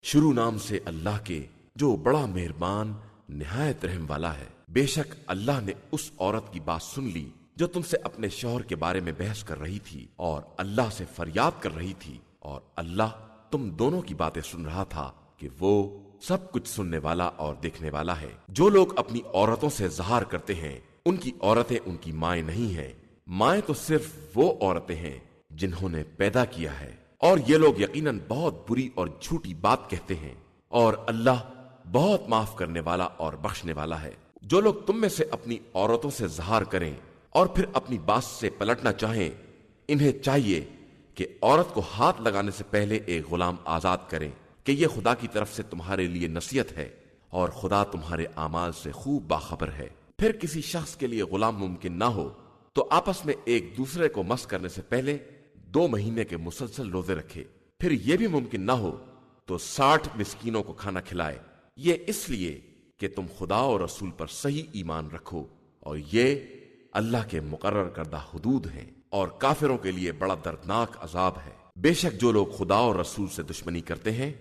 شروع نام سے اللہ کے جو بڑا مہربان نہایت رحم والا ہے۔ بے شک اللہ نے اس عورت کی بات سن لی جو تم سے اپنے شوہر کے بارے میں بحث کر رہی تھی اور اللہ سے فریاد کر رہی تھی، اور اللہ تم دونوں کی باتیں سن رہا تھا کہ وہ سب کچھ سننے والا اور دیکھنے والا ہے۔ جو لوگ اپنی عورتوں سے ظہار کرتے ہیں ان کی عورتیں ان کی مائیں نہیں ہیں، مائیں تو صرف وہ عورتیں ہیں جنہوں نے پیدا کیا ہے، اور یہ لوگ یقیناً بہت بری اور جھوٹی بات کہتے ہیں، اور اللہ بہت معاف کرنے والا اور بخشنے والا ہے۔ جو لوگ تم میں سے اپنی عورتوں سے ظہار کریں اور پھر اپنی بات سے پلٹنا چاہیں، انہیں چاہیے کہ عورت کو ہاتھ لگانے سے پہلے ایک غلام آزاد کریں کہ یہ خدا کی طرف سے تمہارے لیے نصیحت ہے، اور خدا تمہارے اعمال سے خوب باخبر ہے۔ پھر کسی شخص کے لیے غلام ممکن نہ ہو تو آپس میں ایک دوسرے کو مس کرنے سے پہلے 2 مہینے کے مسلسل روزے رکھے۔ پھر یہ بھی ممکن نہ ہو تو 60 مسکینوں کو کھانا کھلائے، یہ اس لیے کہ تم خدا اور رسول پر صحیح ایمان رکھو، اور یہ اللہ کے مقرر کردہ حدود ہیں، اور کافروں کے لیے بڑا دردناک عذاب ہے۔ بے شک جو لوگ خدا اور رسول سے دشمنی کرتے ہیں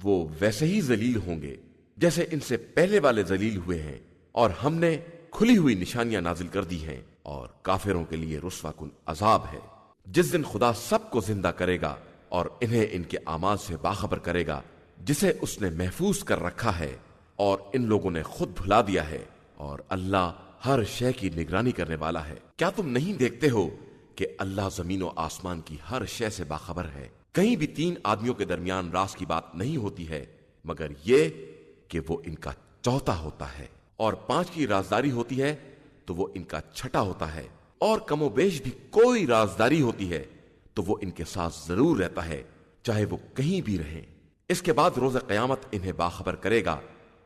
وہ ویسے ہی ذلیل ہوں گے جیسے ان سے پہلے والے ذلیل ہوئے ہیں، اور ہم نے کھلی ہوئی نشانیاں نازل کر دی ہیں، اور کافروں کے لیے رسوا کن عذاب ہے۔ جس دن خدا سب کو زندہ کرے گا اور انہیں ان کے اعمال سے باخبر کرے گا جسے اس نے محفوظ کر رکھا ہے، اور ان لوگوں نے خود بھلا دیا ہے، اور اللہ ہر شے کی نگرانی کرنے والا ہے۔ کیا تم نہیں دیکھتے ہو کہ اللہ زمین و آسمان کی ہر شے سے باخبر ہے؟ کہیں بھی 3 آدمیوں کے درمیان راز کی بات نہیں ہوتی ہے مگر یہ کہ وہ ان کا چوتھا ہوتا ہے، اور 5 کی رازداری ہوتی ہے تو وہ ان کا چھٹا ہوتا ہے، اور کم و بیش بھی کوئی رازداری ہوتی ہے تو وہ ان کے ساتھ ضرور رہتا ہے چاہے وہ کہیں بھی رہیں۔ اس کے بعد روز قیامت انہیں باخبر کرے گا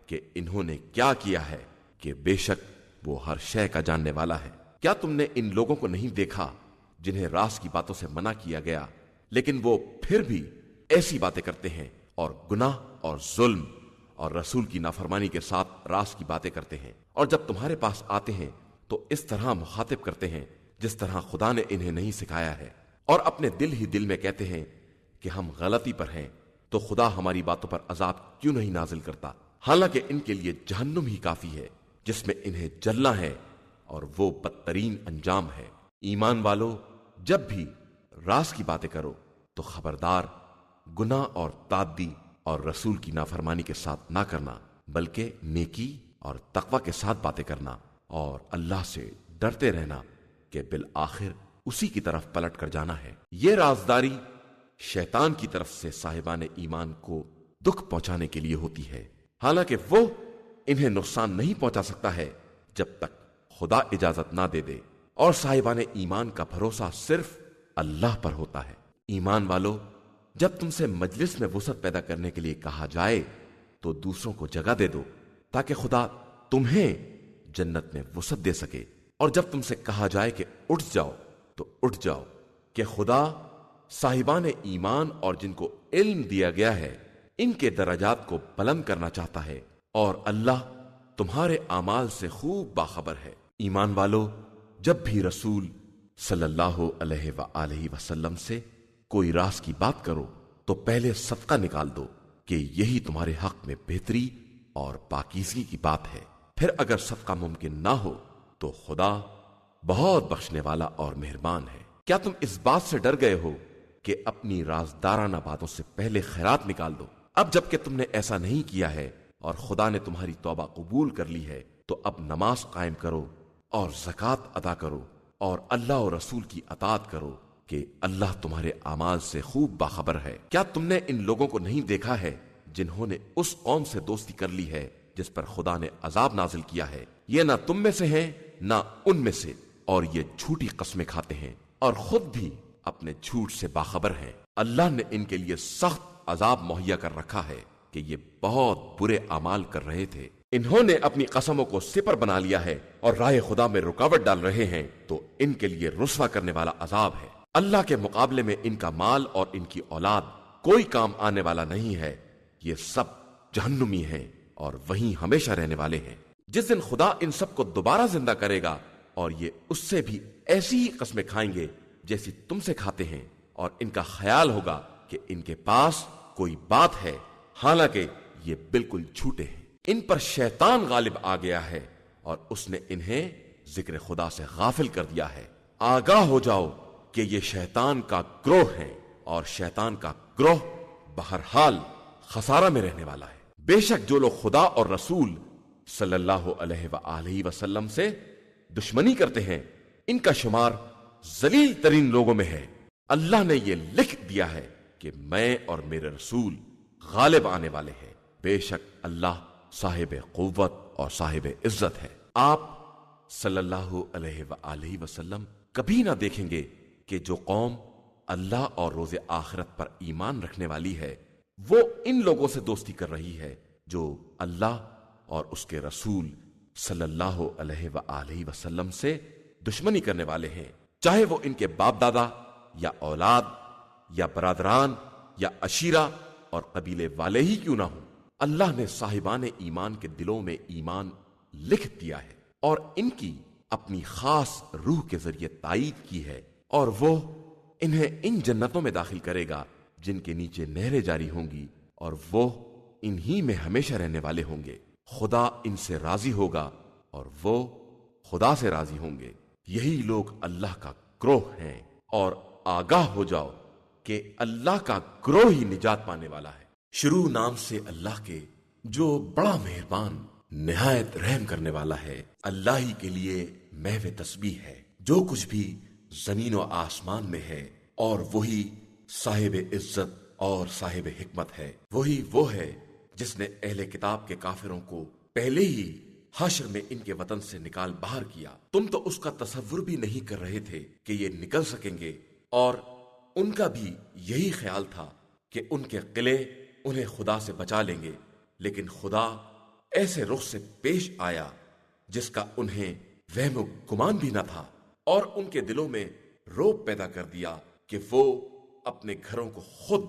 کہ انہوں نے کیا کیا ہے، کہ بے شک وہ ہر شے کا جاننے والا ہے۔ کیا تم نے ان لوگوں کو نہیں دیکھا جنہیں راز کی باتوں سے منع کیا گیا لیکن وہ پھر بھی ایسی باتیں کرتے ہیں، اور گناہ اور ظلم اور رسول کی نافرمانی کے ساتھ راز کی باتیں کرتے ہیں، اور جب تمہارے پاس آتے ہیں تو اس طرح مخاطب کرتے ہیں جس طرح خدا نے انہیں نہیں سکھایا ہے، اور اپنے دل ہی دل میں کہتے ہیں کہ ہم غلطی پر ہیں تو خدا ہماری باتوں پر عذاب کیوں نہیں نازل کرتا، حالانکہ ان کے لیے جہنم ہی کافی ہے جس میں انہیں جلنا ہے، اور وہ بدترین انجام ہے۔ ایمان والو، جب بھی راز کی باتیں کرو تو خبردار گناہ اور تعدی اور رسول کی نافرمانی کے ساتھ نہ کرنا، بلکہ نیکی اور تقوی کے ساتھ باتیں کرنا، اور اللہ سے ڈرتے رہنا کہ بالآخر اسی کی طرف پلٹ کر جانا ہے۔ یہ رازداری شیطان کی طرف سے صاحبان ایمان کو دکھ پہنچانے کے لیے ہوتی ہے، حالانکہ وہ انہیں نقصان نہیں پہنچا سکتا ہے جب تک خدا اجازت نہ دے دے، اور صاحبان ایمان کا بھروسہ صرف اللہ پر ہوتا ہے۔ ایمان والو، جب تم سے مجلس میں وسعت پیدا کرنے کے لیے کہا جائے تو دوسروں کو جگہ دے دو تاکہ خدا تمہیں جنت میں وسعت دے سکے، اور جب تم سے کہا جائے کہ اٹھ جاؤ تو اٹھ جاؤ، کہ خدا صاحبان ایمان اور جن کو علم دیا گیا ہے ان کے درجات کو بلند کرنا چاہتا ہے، اور اللہ تمہارے اعمال سے خوب باخبر ہے۔ ایمان والو، جب بھی رسول صلی اللہ علیہ وآلہ وسلم سے کوئی راز کی بات کرو تو پہلے صدقہ نکال دو کہ یہی تمہارے حق میں بہتری اور پاکیزگی کی بات ہے، پھر اگر صدقہ ممکن نہ ہو تو خدا بہت بخشنے والا اور مہربان ہے۔ کیا تم اس بات سے ڈر گئے ہو کہ اپنی رازدارانہ باتوں سے پہلے خیرات نکال دو؟ اب جب کہ تم نے ایسا نہیں کیا ہے اور خدا نے تمہاری توبہ قبول کر لی ہے تو اب نماز قائم کرو اور زکوٰۃ ادا کرو اور اللہ اور رسول کی اطاعت کرو کہ اللہ تمہارے اعمال سے خوب باخبر ہے۔ کیا تم نے ان لوگوں کو نہیں دیکھا ہے جنہوں نے اس قوم سے دوستی کر لی ہے جس پر خدا نے عذاب نازل کیا ہے؟ یہ نہ تم میں سے ہیں نہ ان میں سے، اور یہ جھوٹی قسمیں کھاتے ہیں اور خود بھی اپنے جھوٹ سے باخبر ہیں۔ اللہ نے ان کے لیے سخت عذاب مہیا کر رکھا ہے کہ یہ بہت برے اعمال کر رہے تھے۔ انہوں نے اپنی قسموں کو سپر بنا لیا ہے اور راہ خدا میں رکاوٹ ڈال رہے ہیں، تو ان کے لیے رسوا کرنے والا عذاب ہے۔ اللہ کے مقابلے میں ان کا مال اور ان کی اولاد کوئی کام آنے والا نہیں ہے، یہ سب جہنمی ہیں اور وہیں ہمیشہ رہنے والے ہیں۔ جس دن خدا ان سب کو دوبارہ زندہ کرے گا اور یہ اس سے بھی ایسی ہی قسمیں کھائیں گے جیسی تم سے کھاتے ہیں، اور ان کا خیال ہوگا کہ ان کے پاس کوئی بات ہے حالانکہ یہ بالکل جھوٹے ہیں۔ ان پر شیطان غالب آ گیا ہے اور اس نے انہیں ذکر خدا سے غافل کر دیا ہے۔ آگاہ ہو جاؤ کہ یہ شیطان کا گروہ ہے اور شیطان کا گروہ بہرحال خسارہ میں رہنے والا ہے۔ بے شک جو لوگ خدا اور رسول صلی اللہ علیہ وآلہ وسلم سے دشمنی کرتے ہیں ان کا شمار ذلیل ترین لوگوں میں ہے۔ اللہ نے یہ لکھ دیا ہے کہ میں اور میرے رسول غالب آنے والے ہیں۔ بے شک اللہ صاحب قوت اور صاحب عزت ہے۔ آپ صلی اللہ علیہ وآلہ وسلم کبھی نہ دیکھیں گے کہ جو قوم اللہ اور روز آخرت پر ایمان رکھنے والی ہے وہ ان لوگوں سے دوستی کر رہی ہے جو اللہ اور اس کے رسول صلی اللہ علیہ وآلہ وسلم سے دشمنی کرنے والے ہیں، چاہے وہ ان کے باپ دادا یا اولاد یا برادران یا عشیرہ اور قبیلے والے ہی کیوں نہ ہوں۔ اللہ نے صاحبان ایمان کے دلوں میں ایمان لکھ دیا ہے اور ان کی اپنی خاص روح کے ذریعے تائید کی ہے، اور وہ انہیں ان جنتوں میں داخل کرے گا جن کے نیچے نہریں جاری ہوں گی اور وہ انہی میں ہمیشہ رہنے والے ہوں گے۔ خدا ان سے راضی ہوگا اور وہ خدا سے راضی ہوں گے۔ یہی لوگ اللہ کا گروہ ہیں، اور آگاہ ہو جاؤ کہ اللہ کا گروہ ہی نجات پانے والا ہے۔ شروع نام سے اللہ کے جو بڑا مہربان نہایت رحم کرنے والا ہے۔ اللہ ہی کے لیے محو تسبیح ہے جو کچھ بھی زمین و آسمان میں ہے، اور وہی صاحب عزت اور صاحب حکمت ہے۔ وہی وہ ہے جس نے اہل کتاب کے کافروں کو پہلے ہی حشر میں ان کے وطن سے نکال باہر کیا۔ تم تو اس کا تصور بھی نہیں کر رہے تھے کہ یہ نکل سکیں گے، اور ان کا بھی یہی خیال تھا کہ ان کے قلعے انہیں خدا سے بچا لیں گے، لیکن خدا ایسے رخ سے پیش آیا جس کا انہیں وہم و گمان بھی نہ تھا، اور ان کے دلوں میں روب پیدا کر دیا کہ وہ اپنے گھروں کو خود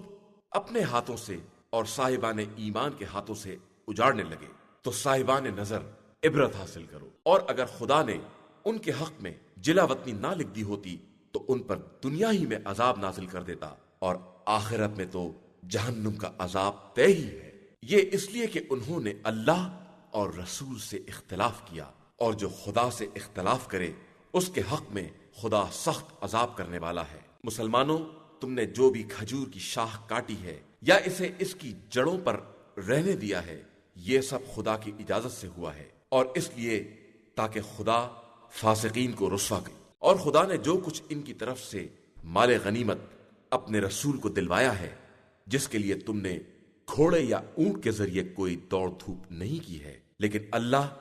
اپنے ہاتھوں سے اور صاحبان ایمان کے ہاتھوں سے اجاڑنے لگے۔ تو صاحبان نظر عبرت حاصل کرو، اور اگر خدا نے ان کے حق میں جلا وطنی نہ لکھ دی ہوتی تو ان پر دنیا ہی میں عذاب نازل کر دیتا، اور آخرت میں تو جہنم کا عذاب طے ہی ہے۔ یہ اس لیے کہ انہوں نے اللہ اور رسول سے اختلاف کیا، اور جو خدا سے اختلاف کرے اس کے حق میں خدا سخت عذاب کرنے والا ہے۔ مسلمانوں، تم نے جو بھی کھجور کی شاخ کاٹی ہے یا اسے اس کی جڑوں پر رہنے دیا ہے، یہ سب خدا کی اجازت سے ہوا ہے، اور اس لیے تاکہ خدا فاسقین کو رسوا کرے۔ اور خدا نے جو کچھ ان کی طرف سے مال غنیمت اپنے رسول کو دلوایا ہے، جس کے لیے تم نے گھوڑے یا اونٹ کے ذریعے کوئی دوڑ دھوپ نہیں کی ہے، لیکن اللہ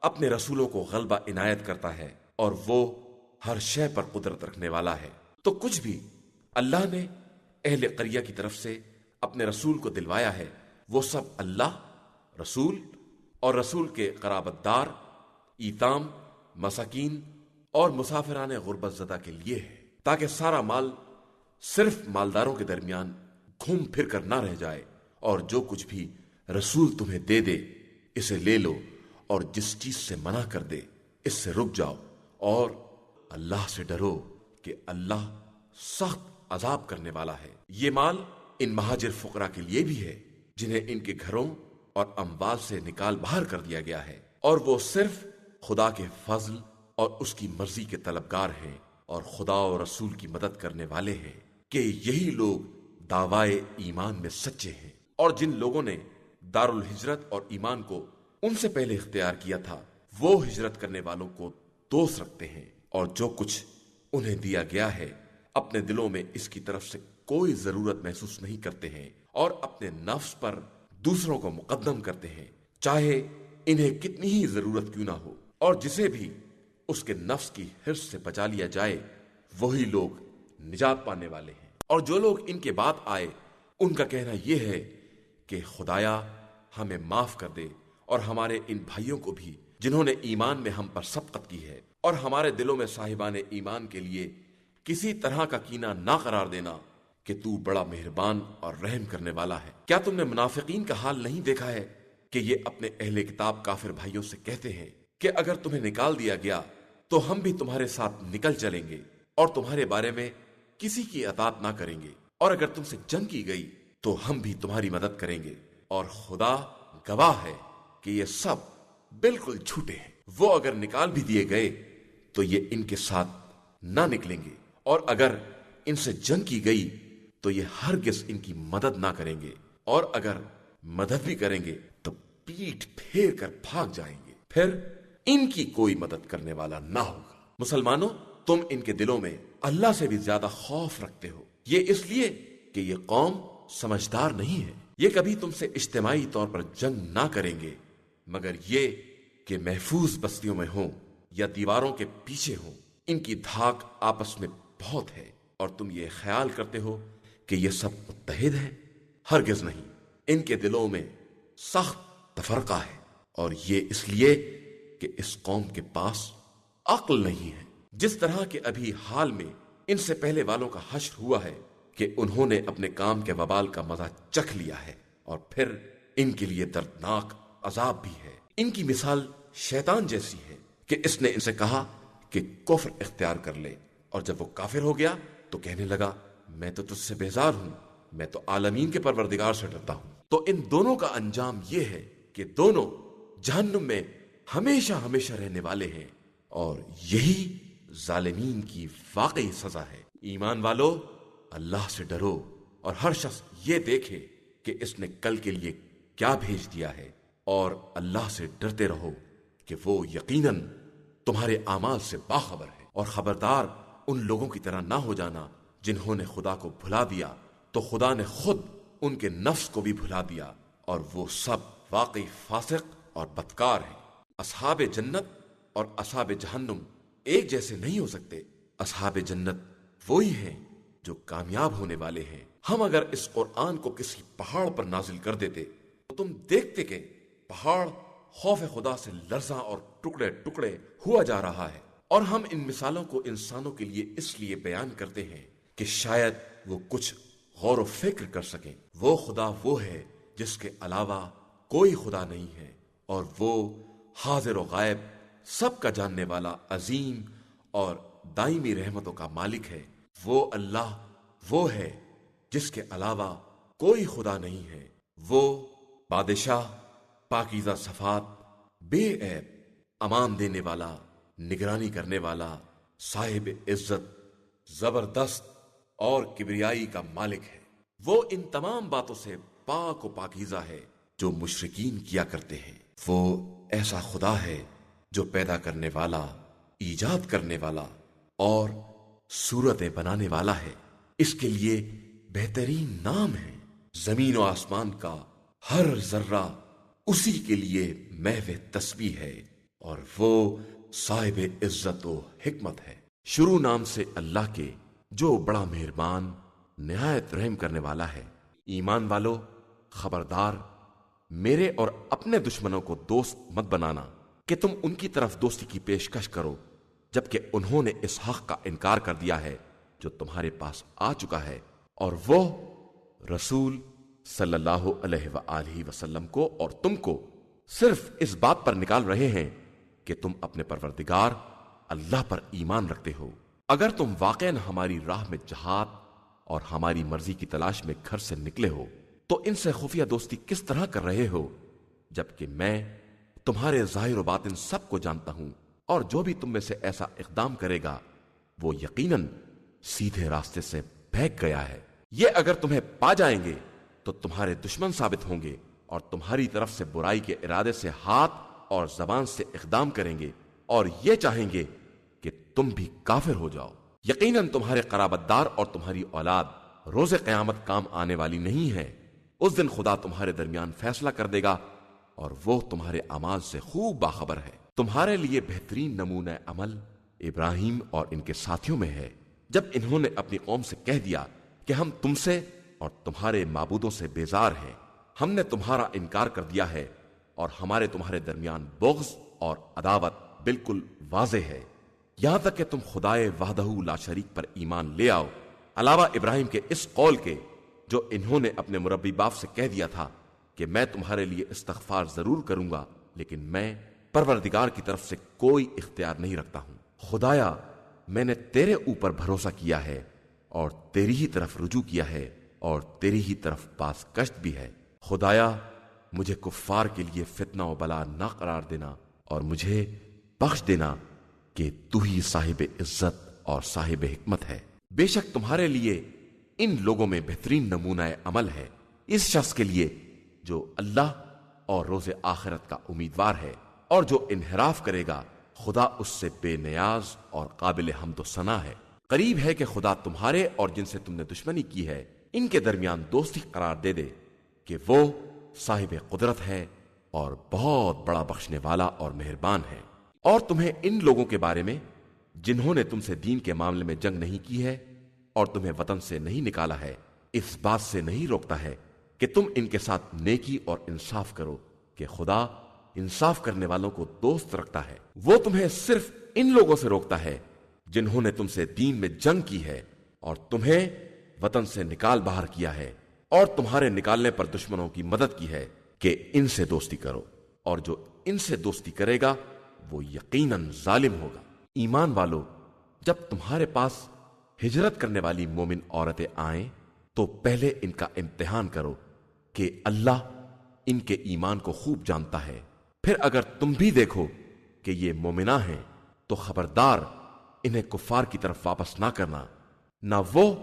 اپنے رسولوں کو غلبہ عنایت کرتا ہے، اور وہ ہر شے پر قدرت رکھنے والا ہے۔ تو کچھ بھی اللہ نے اہل قریہ کی طرف سے اپنے رسول کو دلوایا ہے، وہ سب اللہ، رسول اور رسول کے قرابت دار، ایتام، مساکین اور مسافران غربت زدہ کے لیے ہے، تاکہ سارا مال صرف مالداروں کے درمیان گھوم پھر کر نہ رہ جائے، اور جو کچھ بھی رسول تمہیں دے دے اسے لے لو، اور جس چیز سے منع کر دے اس سے رک جاؤ، اور اللہ سے ڈرو کہ اللہ سخت عذاب کرنے والا ہے۔ یہ مال ان مہاجر فقراء کے لیے بھی ہے جنہیں ان کے گھروں اور اموال سے نکال باہر کر دیا گیا ہے، اور وہ صرف خدا کے فضل اور اس کی مرضی کے طلبگار ہیں، اور خدا اور رسول کی مدد کرنے والے ہیں کہ یہی لوگ دعوائے ایمان میں سچے ہیں۔ اور جن لوگوں نے دار الہجرت اور ایمان کو ان سے پہلے اختیار کیا تھا وہ ہجرت کرنے والوں کو دوست رکھتے ہیں، اور جو کچھ انہیں دیا گیا ہے اپنے دلوں میں اس کی طرف سے کوئی ضرورت محسوس نہیں کرتے ہیں، اور اپنے نفس پر دوسروں کو مقدم کرتے ہیں، چاہے انہیں کتنی ہی ضرورت کیوں نہ ہو۔ اور جسے بھی اس کے نفس کی حرص سے بچا لیا جائے وہی لوگ نجات پانے والے ہیں۔ اور جو لوگ ان کے بعد آئے ان کا کہنا یہ ہے کہ خدایا ہمیں معاف کر دے، اور ہمارے ان بھائیوں کو بھی جنہوں نے ایمان میں ہم پر سبقت کی ہے، اور ہمارے دلوں میں صاحبان ایمان کے لیے کسی طرح کا کینہ نہ قرار دینا کہ تو بڑا مہربان اور رحم کرنے والا ہے۔ کیا تم نے منافقین کا حال نہیں دیکھا ہے کہ یہ اپنے اہل کتاب کافر بھائیوں سے کہتے ہیں کہ اگر تمہیں نکال دیا گیا تو ہم بھی تمہارے ساتھ نکل چلیں گے اور تمہارے بارے میں کسی کی اطاعت نہ کریں گے، اور اگر تم سے جنگ کی گئی تو ہم بھی تمہاری مدد کریں گے، اور خدا گواہ ہے کہ یہ سب بالکل جھوٹے ہیں۔ وہ اگر نکال بھی دیے گئے تو یہ ان کے ساتھ نہ نکلیں گے، اور اگر ان سے جنگ کی گئی تو یہ ہرگز ان کی مدد نہ کریں گے، اور اگر مدد بھی کریں گے تو پیٹھ پھیر کر بھاگ جائیں گے، پھر ان کی کوئی مدد کرنے والا نہ ہوگا۔ مسلمانوں، تم ان کے دلوں میں اللہ سے بھی زیادہ خوف رکھتے ہو، یہ اس لیے کہ یہ قوم سمجھدار نہیں ہے۔ یہ کبھی تم سے اجتماعی طور پر جنگ نہ کریں گے مگر یہ کہ محفوظ بستیوں میں ہوں یا دیواروں کے پیچھے ہوں۔ ان کی دھاک آپس میں بہت ہے، اور تم یہ خیال کرتے ہو کہ یہ سب متحد ہیں، ہرگز نہیں۔ ان کے دلوں میں سخت تفرقہ ہے، اور یہ اس لیے کہ اس قوم کے پاس عقل نہیں ہے۔ جس طرح کہ ابھی حال میں ان سے پہلے والوں کا حشر ہوا ہے کہ انہوں نے اپنے کام کے وبال کا مزہ چکھ لیا ہے، اور پھر ان کے لیے دردناک عذاب بھی ہے۔ ان کی مثال شیطان جیسی ہے کہ اس نے ان سے کہا کہ کفر اختیار کر لے، اور جب وہ کافر ہو گیا تو کہنے لگا میں تو تجھ سے بیزار ہوں، میں تو عالمین کے پروردگار سے ڈرتا ہوں۔ تو ان دونوں کا انجام یہ ہے کہ دونوں جہنم میں ہمیشہ ہمیشہ رہنے والے ہیں، اور یہی ظالمین کی واقعی سزا ہے۔ ایمان والو، اللہ سے ڈرو، اور ہر شخص یہ دیکھے کہ اس نے کل کے لیے کیا بھیج دیا ہے، اور اللہ سے ڈرتے رہو کہ وہ یقیناً تمہارے اعمال سے باخبر ہے۔ اور خبردار ان لوگوں کی طرح نہ ہو جانا جنہوں نے خدا کو بھلا دیا تو خدا نے خود ان کے نفس کو بھی بھلا دیا، اور وہ سب واقعی فاسق اور بدکار ہیں۔ اصحاب جنت اور اصحاب جہنم ایک جیسے نہیں ہو سکتے۔ اصحاب جنت وہی ہیں جو کامیاب ہونے والے ہیں۔ ہم اگر اس قرآن کو کسی پہاڑ پر نازل کر دیتے تو تم دیکھتے کہ پہاڑ خوف خدا سے لرزاں اور ٹکڑے ٹکڑے ہوا جا رہا ہے۔ اور ہم ان مثالوں کو انسانوں کے لیے اس لیے بیان کرتے ہیں کہ شاید وہ کچھ غور و فکر کر سکیں۔ وہ خدا وہ ہے جس کے علاوہ کوئی خدا نہیں ہے، اور وہ حاضر و غائب سب کا جاننے والا عظیم اور دائمی رحمتوں کا مالک ہے۔ وہ اللہ وہ ہے جس کے علاوہ کوئی خدا نہیں ہے۔ وہ بادشاہ، پاکیزہ صفات، بے عیب، امان دینے والا، نگرانی کرنے والا، صاحب عزت، زبردست اور کبریائی کا مالک ہے۔ وہ ان تمام باتوں سے پاک و پاکیزہ ہے جو مشرکین کیا کرتے ہیں۔ وہ ایسا خدا ہے جو پیدا کرنے والا، ایجاد کرنے والا اور صورتیں بنانے والا ہے۔ اس کے لیے بہترین نام ہے۔ زمین و آسمان کا ہر ذرہ اسی کے لیے محو تسبیح ہے، اور وہ صاحب عزت و حکمت ہے۔ شروع نام سے اللہ کے جو بڑا مہربان نہایت رحم کرنے والا ہے۔ ایمان والو، خبردار، میرے اور اپنے دشمنوں کو دوست مت بنانا کہ تم ان کی طرف دوستی کی پیشکش کرو جبکہ انہوں نے اس حق کا انکار کر دیا ہے جو تمہارے پاس آ چکا ہے، اور وہ رسول صلی اللہ علیہ وآلہ وسلم کو اور تم کو صرف اس بات پر نکال رہے ہیں کہ تم اپنے پروردگار اللہ پر ایمان رکھتے ہو۔ اگر تم واقعاً ہماری راہ میں جہاد اور ہماری مرضی کی تلاش میں گھر سے نکلے ہو تو ان سے خفیہ دوستی کس طرح کر رہے ہو، جبکہ میں تمہارے ظاہر و باطن سب کو جانتا ہوں، اور جو بھی تم میں سے ایسا اقدام کرے گا وہ یقیناً سیدھے راستے سے بہک گیا ہے۔ یہ اگر تمہیں پا جائیں گے تو تمہارے دشمن ثابت ہوں گے، اور تمہاری طرف سے برائی کے ارادے سے ہاتھ اور زبان سے اقدام کریں گے، اور یہ چاہیں گے کہ تم بھی کافر ہو جاؤ۔ یقیناً تمہارے قرابت دار اور تمہاری اولاد روز قیامت کام آنے والی نہیں ہے۔ اس دن خدا تمہارے درمیان فیصلہ کر دے گا، اور وہ تمہارے اعمال سے خوب باخبر ہے۔ تمہارے لیے بہترین نمونہ عمل ابراہیم اور ان کے ساتھیوں میں ہے، جب انہوں نے اپنی قوم سے کہہ دیا کہ ہم تم سے اور تمہارے معبودوں سے بیزار ہیں، ہم نے تمہارا انکار کر دیا ہے، اور ہمارے تمہارے درمیان بغض اور عداوت بالکل واضح ہے، یہاں تک کہ تم خدائے وحدہ لا شریک پر ایمان لے آؤ، علاوہ ابراہیم کے اس قول کے جو انہوں نے اپنے مربی باپ سے کہہ دیا تھا کہ میں تمہارے لیے استغفار ضرور کروں گا لیکن میں پروردگار کی طرف سے کوئی اختیار نہیں رکھتا ہوں۔ خدایا، میں نے تیرے اوپر بھروسہ کیا ہے اور تیری ہی طرف رجوع کیا ہے اور تیری ہی طرف باز گشت بھی ہے۔ خدایا، مجھے کفار کے لیے فتنہ و بلا نہ قرار دینا اور مجھے بخش دینا کہ تو ہی صاحب عزت اور صاحب حکمت ہے۔ بے شک تمہارے لیے ان لوگوں میں بہترین نمونہ عمل ہے اس شخص کے لیے جو اللہ اور روز آخرت کا امیدوار ہے، اور جو انحراف کرے گا خدا اس سے بے نیاز اور قابل حمد و ثنا ہے۔ قریب ہے کہ خدا تمہارے اور جن سے تم نے دشمنی کی ہے ان کے درمیان دوستی قرار دے دے کہ وہ صاحب قدرت ہے اور بہت بڑا بخشنے والا اور مہربان ہے۔ اور تمہیں ان لوگوں کے بارے میں جنہوں نے تم سے دین کے معاملے میں جنگ نہیں کی ہے اور تمہیں وطن سے نہیں نکالا ہے، اس بات سے نہیں روکتا ہے کہ تم ان کے ساتھ نیکی اور انصاف کرو کہ خدا انصاف کرنے والوں کو دوست رکھتا ہے۔ وہ تمہیں صرف ان لوگوں سے روکتا ہے جنہوں نے تم سے دین میں جنگ کی ہے اور تمہیں وطن سے نکال باہر کیا ہے اور تمہارے نکالنے پر دشمنوں کی مدد کی ہے کہ ان سے دوستی کرو، اور جو ان سے دوستی کرے گا وہ یقیناً ظالم ہوگا۔ ایمان والو، جب تمہارے پاس ہجرت کرنے والی مومن عورتیں آئیں تو پہلے ان کا امتحان کرو کہ اللہ ان کے ایمان کو خوب جانتا ہے۔ پھر اگر تم بھی دیکھو کہ یہ مومنہ ہیں تو خبردار انہیں کفار کی طرف واپس نہ کرنا، نہ وہ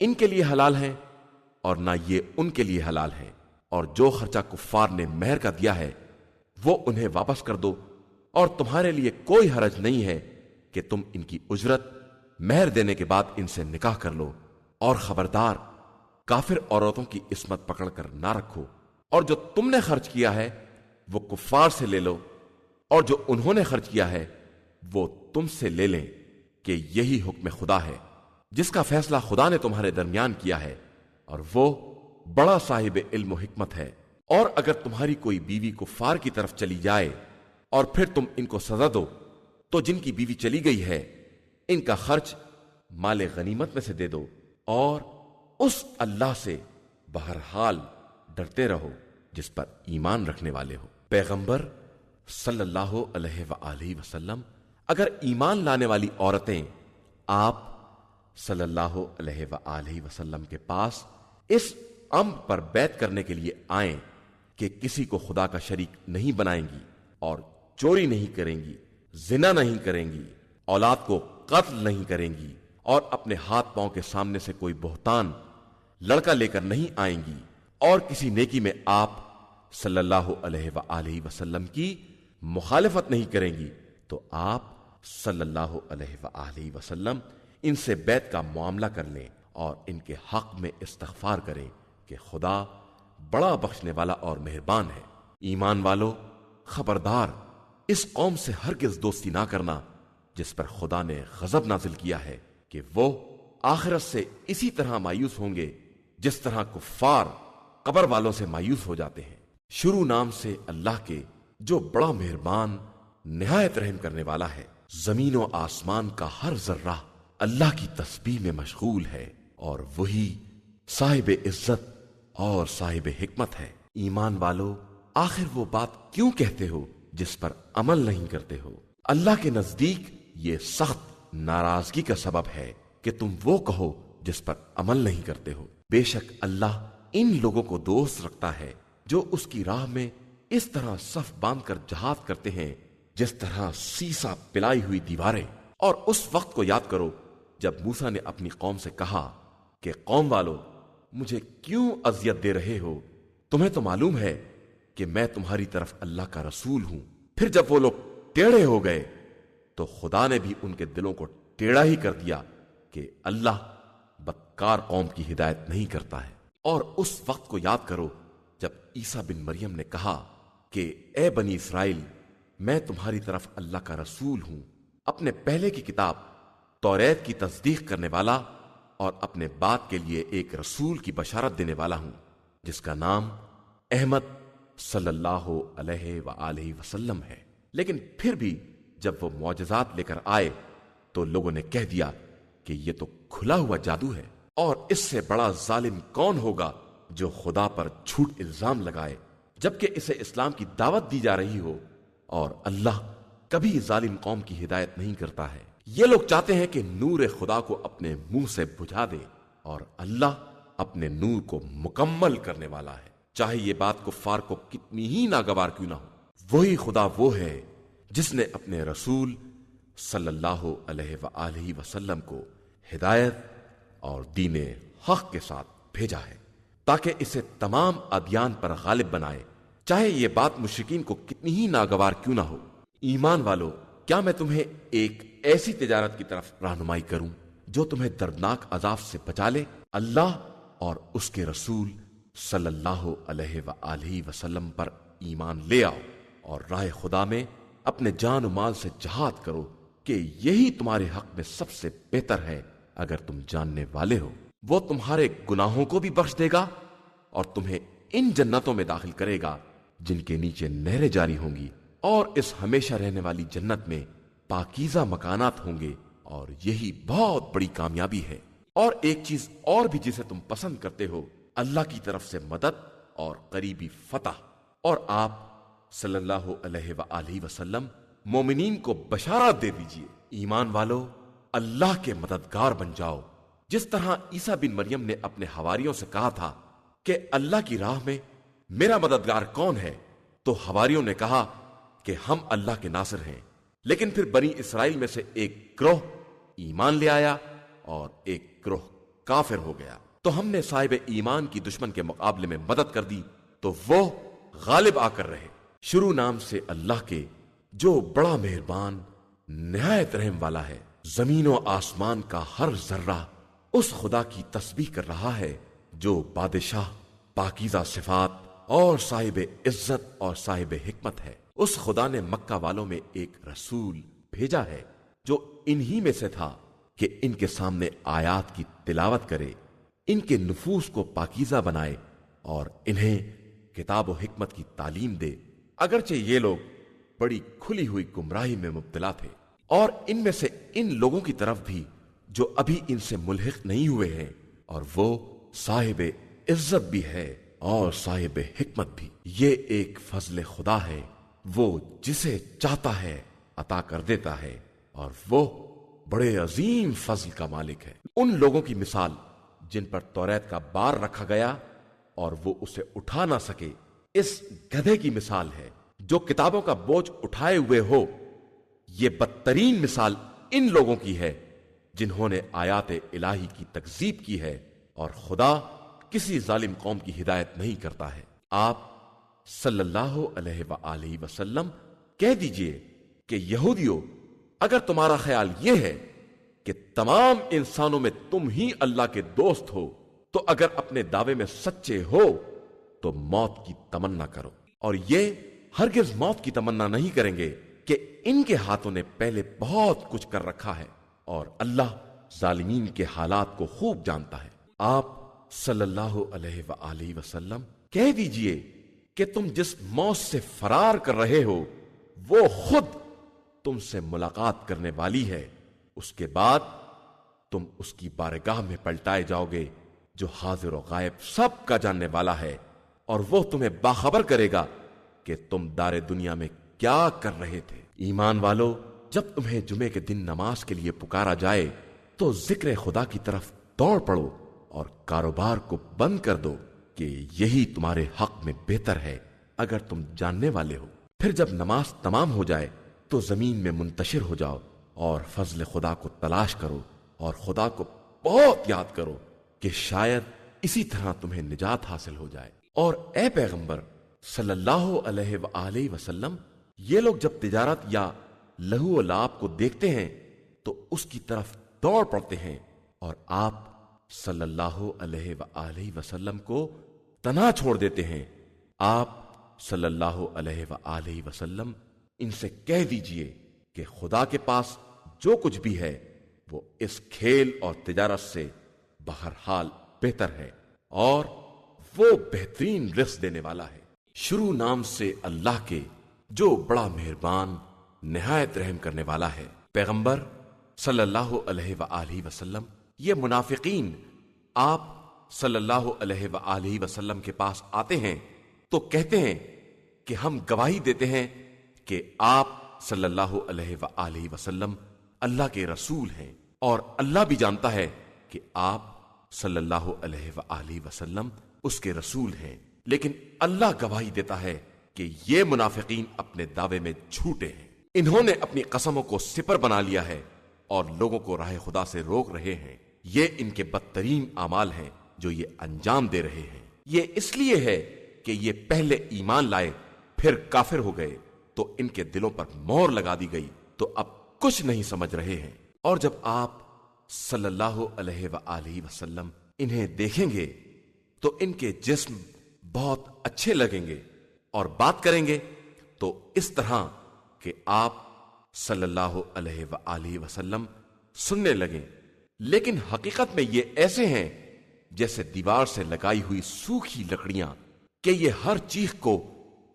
ان کے لیے حلال ہیں اور نہ یہ ان کے لیے حلال ہیں، اور جو خرچہ کفار نے مہر کا دیا ہے وہ انہیں واپس کر دو، اور تمہارے لیے کوئی حرج نہیں ہے کہ تم ان کی اجرت مہر دینے کے بعد ان سے نکاح کر لو، اور خبردار کافر عورتوں کی عصمت پکڑ کر نہ رکھو، اور جو تم نے خرچ کیا ہے وہ کفار سے لے لو، اور جو انہوں نے خرچ کیا ہے وہ تم سے لے لیں، کہ یہی حکم خدا ہے جس کا فیصلہ خدا نے تمہارے درمیان کیا ہے، اور وہ بڑا صاحب علم و حکمت ہے۔ اور اگر تمہاری کوئی بیوی کفار کی طرف چلی جائے اور پھر تم ان کو سزا دو تو جن کی بیوی چلی گئی ہے ان کا خرچ مال غنیمت میں سے دے دو، اور اس اللہ سے بہرحال ڈرتے رہو جس پر ایمان رکھنے والے ہو۔ پیغمبر صلی اللہ علیہ وآلہ وسلم، اگر ایمان لانے والی عورتیں آپ صلی اللہ علیہ وآلہ وسلم کے پاس اس امر پر بیعت کرنے کے لیے آئیں کہ کسی کو خدا کا شریک نہیں بنائیں گی اور چوری نہیں کریں گی، زنا نہیں کریں گی، اولاد کو قتل نہیں کریں گی، اور اپنے ہاتھ پاؤں کے سامنے سے کوئی بہتان لڑکا لے کر نہیں آئیں گی، اور کسی نیکی میں آپ صلی اللہ علیہ وآلہ وسلم کی مخالفت نہیں کریں گی، تو آپ صلی اللہ علیہ وآلہ وسلم ان سے بیعت کا معاملہ کر لیں اور ان کے حق میں استغفار کریں کہ خدا بڑا بخشنے والا اور مہربان ہے۔ ایمان والو، خبردار اس قوم سے ہرگز دوستی نہ کرنا جس پر خدا نے غضب نازل کیا ہے کہ وہ آخرت سے اسی طرح مایوس ہوں گے جس طرح کفار قبر والوں سے مایوس ہو جاتے ہیں۔ شروع نام سے اللہ کے جو بڑا مہربان نہایت رحم کرنے والا ہے۔ زمین و آسمان کا ہر ذرہ اللہ کی تسبیح میں مشغول ہے، اور وہی صاحب عزت اور صاحب حکمت ہے۔ ایمان والو، آخر وہ بات کیوں کہتے ہو جس پر عمل نہیں کرتے ہو؟ اللہ کے نزدیک یہ سخت ناراضگی کا سبب ہے کہ تم وہ کہو جس پر عمل نہیں کرتے ہو۔ بے شک اللہ ان لوگوں کو دوست رکھتا ہے جو اس کی راہ میں اس طرح صف باندھ کر جہاد کرتے ہیں جس طرح سیسا پلائی ہوئی دیواریں۔ اور اس وقت کو یاد کرو جب موسیٰ نے اپنی قوم سے کہا کہ قوم والو، مجھے کیوں اذیت دے رہے ہو؟ تمہیں تو معلوم ہے کہ میں تمہاری طرف اللہ کا رسول ہوں۔ پھر جب وہ لوگ ٹیڑھے ہو گئے تو خدا نے بھی ان کے دلوں کو ٹیڑھا ہی کر دیا کہ اللہ بدکار قوم کی ہدایت نہیں کرتا ہے۔ اور اس وقت کو یاد کرو جب عیسیٰ بن مریم نے کہا کہ اے بنی اسرائیل، میں تمہاری طرف اللہ کا رسول ہوں، اپنے پہلے کی کتاب توریت کی تصدیق کرنے والا اور اپنے بعد کے لیے ایک رسول کی بشارت دینے والا ہوں جس کا نام احمد صلی اللہ علیہ وآلہ وسلم ہے۔ لیکن پھر بھی جب وہ معجزات لے کر آئے تو لوگوں نے کہہ دیا کہ یہ تو کھلا ہوا جادو ہے، اور اس سے بڑا ظالم کون ہوگا جو خدا پر جھوٹ الزام لگائے جبکہ اسے اسلام کی دعوت دی جا رہی ہو، اور اللہ کبھی ظالم قوم کی ہدایت نہیں کرتا ہے۔ یہ لوگ چاہتے ہیں کہ نور خدا کو اپنے منہ سے بجھا دے، اور اللہ اپنے نور کو مکمل کرنے والا ہے۔ چاہے یہ بات کفار کو کتنی ہی ناگوار کیوں نہ ہو۔ وہی خدا وہ ہے جس نے اپنے رسول صلی اللہ علیہ وآلہ وسلم کو ہدایت اور دین حق کے ساتھ بھیجا ہے تاکہ اسے تمام ادیان پر غالب بنائے، چاہے یہ بات مشرکین کو کتنی ہی ناگوار کیوں نہ ہو۔ ایمان والو، کیا میں تمہیں ایک ایسی تجارت کی طرف رہنمائی کروں جو تمہیں دردناک عذاب سے بچا لے؟ اللہ اور اس کے رسول صلی اللہ علیہ وآلہ وسلم پر ایمان لے آؤ اور راہ خدا میں اپنے جان و مال سے جہاد کرو کہ یہی تمہارے حق میں سب سے بہتر ہے اگر تم جاننے والے ہو۔ وہ تمہارے گناہوں کو بھی بخش دے گا اور تمہیں ان جنتوں میں داخل کرے گا جن کے نیچے نہریں جاری ہوں گی، اور اس ہمیشہ رہنے والی جنت میں پاکیزہ مکانات ہوں گے، اور یہی بہت بڑی کامیابی ہے۔ اور ایک چیز اور بھی جسے تم پسند کرتے ہو، اللہ کی طرف سے مدد اور قریبی فتح۔ اور آپ صلی اللہ علیہ وآلہ وسلم مومنین کو بشارت دے دیجئے، ایمان والو، اللہ کے مددگار بن جاؤ، جس طرح عیسیٰ بن مریم نے اپنے حواریوں سے کہا تھا کہ اللہ کی راہ میں میرا مددگار کون ہے؟ تو حواریوں نے کہا کہ ہم اللہ کے ناصر ہیں۔ لیکن پھر بنی اسرائیل میں سے ایک گروہ ایمان لے آیا اور ایک گروہ کافر ہو گیا، تو ہم نے صاحب ایمان کی دشمن کے مقابلے میں مدد کر دی تو وہ غالب آ کر رہے۔ شروع نام سے اللہ کے جو بڑا مہربان نہایت رحم والا ہے۔ زمین و آسمان کا ہر ذرہ اس خدا کی تسبیح کر رہا ہے جو بادشاہ، پاکیزہ صفات اور صاحب عزت اور صاحب حکمت ہے۔ اس خدا نے مکہ والوں میں ایک رسول بھیجا ہے جو انہی میں سے تھا کہ ان کے سامنے آیات کی تلاوت کرے، ان کے نفوس کو پاکیزہ بنائے اور انہیں کتاب و حکمت کی تعلیم دے، اگرچہ یہ لوگ بڑی کھلی ہوئی گمراہی میں مبتلا تھے۔ اور ان میں سے ان لوگوں کی طرف بھی جو ابھی ان سے ملحق نہیں ہوئے ہیں، اور وہ صاحب عزت بھی ہے اور صاحب حکمت بھی۔ یہ ایک فضل خدا ہے، وہ جسے چاہتا ہے عطا کر دیتا ہے، اور وہ بڑے عظیم فضل کا مالک ہے۔ ان لوگوں کی مثال جن پر توریت کا بار رکھا گیا اور وہ اسے اٹھا نہ سکے، اس گدھے کی مثال ہے جو کتابوں کا بوجھ اٹھائے ہوئے ہو۔ یہ بدترین مثال ان لوگوں کی ہے جنہوں نے آیات الہی کی تکذیب کی ہے، اور خدا کسی ظالم قوم کی ہدایت نہیں کرتا ہے۔ آپ صلی اللہ علیہ وآلہ وسلم کہہ دیجئے کہ یہودیوں، اگر تمہارا خیال یہ ہے کہ تمام انسانوں میں تم ہی اللہ کے دوست ہو، تو اگر اپنے دعوے میں سچے ہو تو موت کی تمنا کرو، اور یہ ہرگز موت کی تمنا نہیں کریں گے کہ ان کے ہاتھوں نے پہلے بہت کچھ کر رکھا ہے، اور اللہ ظالمین کے حالات کو خوب جانتا ہے۔ آپ صلی اللہ علیہ وآلہ وسلم کہہ دیجئے کہ تم جس موت سے فرار کر رہے ہو وہ خود تم سے ملاقات کرنے والی ہے، اس کے بعد تم اس کی بارگاہ میں پلٹائے جاؤ گے جو حاضر و غائب سب کا جاننے والا ہے، اور وہ تمہیں باخبر کرے گا کہ تم دار دنیا میں کیا کر رہے تھے۔ ایمان والو، جب تمہیں جمعے کے دن نماز کے لیے پکارا جائے تو ذکر خدا کی طرف دوڑ پڑو اور کاروبار کو بند کر دو کہ یہی تمہارے حق میں بہتر ہے اگر تم جاننے والے ہو۔ پھر جب نماز تمام ہو جائے تو زمین میں منتشر ہو جاؤ اور فضل خدا کو تلاش کرو، اور خدا کو بہت یاد کرو کہ شاید اسی طرح تمہیں نجات حاصل ہو جائے۔ اور اے پیغمبر صلی اللہ علیہ وآلہ وسلم، یہ لوگ جب تجارت یا لہو و لعب کو دیکھتے ہیں تو اس کی طرف دوڑ پڑتے ہیں، اور آپ صلی اللہ علیہ وآلہ وسلم کو تنہا چھوڑ دیتے ہیں۔ آپ صلی اللہ علیہ وآلہ وسلم ان سے کہہ دیجئے کہ خدا کے پاس جو کچھ بھی ہے وہ اس کھیل اور تجارت سے بہرحال بہتر ہے، اور وہ بہترین رزق دینے والا ہے۔ شروع نام سے اللہ کے جو بڑا مہربان نہایت رحم کرنے والا ہے۔ پیغمبر صلی اللہ علیہ وآلہ وسلم، یہ منافقین آپ صلی اللہ علیہ وآلہ وسلم کے پاس آتے ہیں تو کہتے ہیں کہ ہم گواہی دیتے ہیں کہ آپ صلی اللہ علیہ وآلہ وسلم اللہ کے رسول ہیں، اور اللہ بھی جانتا ہے کہ آپ صلی اللہ علیہ وآلہ وسلم اس کے رسول ہیں، لیکن اللہ گواہی دیتا ہے کہ یہ منافقین اپنے دعوے میں جھوٹے ہیں۔ انہوں نے اپنی قسموں کو سپر بنا لیا ہے اور لوگوں کو راہ خدا سے روک رہے ہیں۔ یہ ان کے بدترین اعمال ہیں جو یہ انجام دے رہے ہیں۔ یہ اس لیے ہے کہ یہ پہلے ایمان لائے پھر کافر ہو گئے تو ان کے دلوں پر مہر لگا دی گئی، تو اب کچھ نہیں سمجھ رہے ہیں۔ اور جب آپ صلی اللہ علیہ وآلہ وسلم انہیں دیکھیں گے تو ان کے جسم بہت اچھے لگیں گے اور بات کریں گے تو اس طرح کہ آپ صلی اللہ علیہ وآلہ وسلم سننے لگیں، لیکن حقیقت میں یہ ایسے ہیں جیسے دیوار سے لگائی ہوئی سوکھی لکڑیاں، کہ یہ ہر چیخ کو